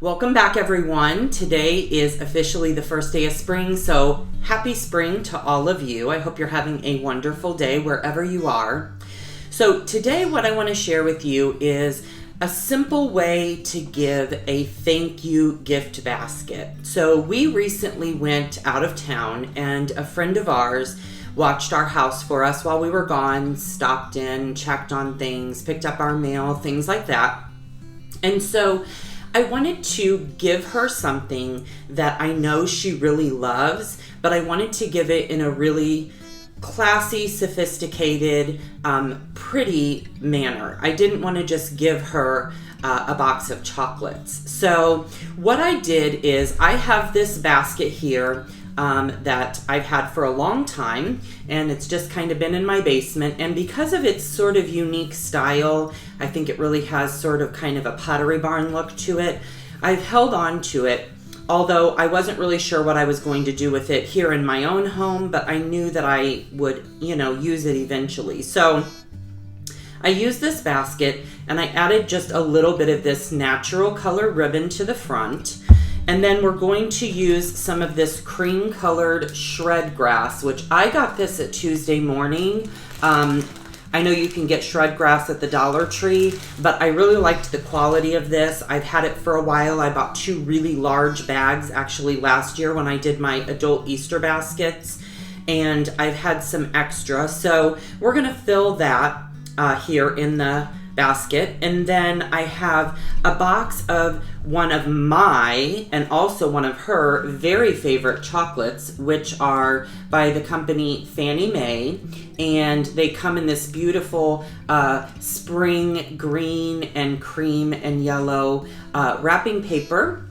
Welcome back, everyone. Today is officially the first day of spring, so happy spring to all of you. I hope you're having a wonderful day wherever you are. So today what I want to share with you is a simple way to give a thank you gift basket. So we recently went out of town and a friend of ours watched our house for us while we were gone, stopped in, checked on things, picked up our mail, things like that. And so I wanted to give her something that I know she really loves, but I wanted to give it in a really classy, sophisticated, pretty manner. I didn't want to just give her a box of chocolates. So what I did is I have this basket here that I've had for a long time, and it's just kind of been in my basement, and because of its sort of unique style, I think it really has sort of kind of a Pottery Barn look to it. I've held on to it, although I wasn't really sure what I was going to do with it here in my own home, but I knew that I would, use it eventually. So I used this basket and I added just a little bit of this natural color ribbon to the front. And then we're going to use some of this cream colored shred grass, which I got this at Tuesday Morning. I know you can get shred grass at the Dollar Tree, but I really liked the quality of this. I've had it for a while. I bought 2 really large bags actually last year when I did my adult Easter baskets, and I've had some extra. So we're gonna fill that here in the basket. And then I have a box of one of my and also one of her very favorite chocolates, which are by the company Fannie Mae, and they come in this beautiful spring green and cream and yellow wrapping paper,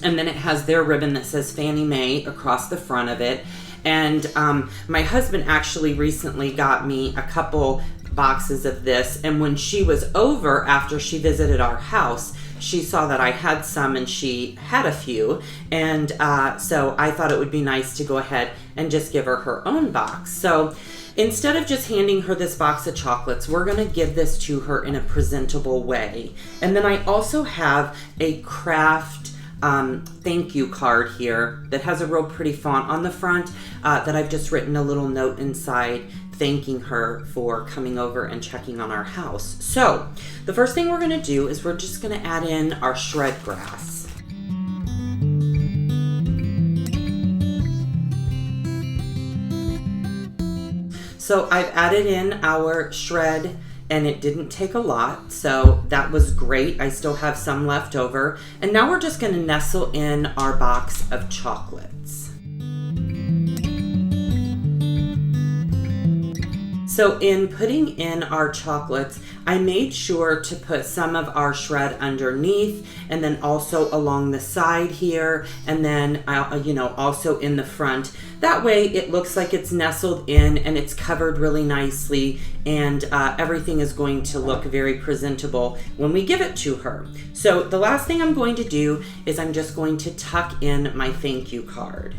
and then it has their ribbon that says Fannie Mae across the front of it. And my husband actually recently got me a couple boxes of this, and when she was over after she visited our house, she saw that I had some and she had a few, and so I thought it would be nice to go ahead and just give her her own box. So instead of just handing her this box of chocolates, we're going to give this to her in a presentable way. And then I also have a craft thank you card here that has a real pretty font on the front that I've just written a little note inside thanking her for coming over and checking on our house. So the first thing we're going to do is we're just going to add in our shred grass. So I've added in our shred, and it didn't take a lot, so that was great. I still have some left over. And now we're just going to nestle in our box of chocolates. So in putting in our chocolates, I made sure to put some of our shred underneath, and then also along the side here, and then also in the front. That way it looks like it's nestled in and it's covered really nicely, and everything is going to look very presentable when we give it to her. So the last thing I'm going to do is I'm just going to tuck in my thank you card.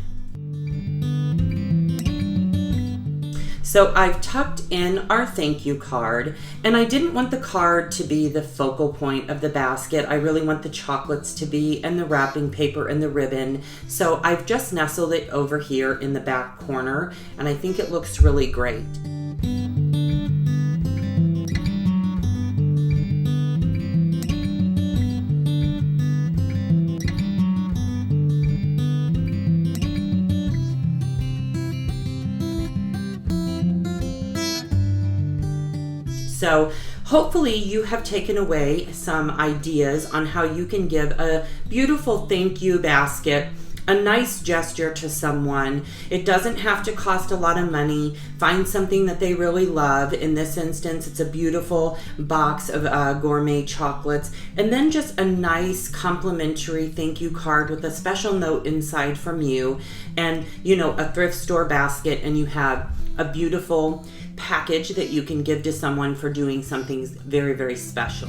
So I've tucked in our thank you card, and I didn't want the card to be the focal point of the basket. I really want the chocolates to be, and the wrapping paper and the ribbon. So I've just nestled it over here in the back corner, and I think it looks really great. So hopefully you have taken away some ideas on how you can give a beautiful thank you basket, a nice gesture to someone. It doesn't have to cost a lot of money. Find something that they really love. In this instance, it's a beautiful box of gourmet chocolates, and then just a nice complimentary thank you card with a special note inside from you, and a thrift store basket, and you have a beautiful package that you can give to someone for doing something very, very special.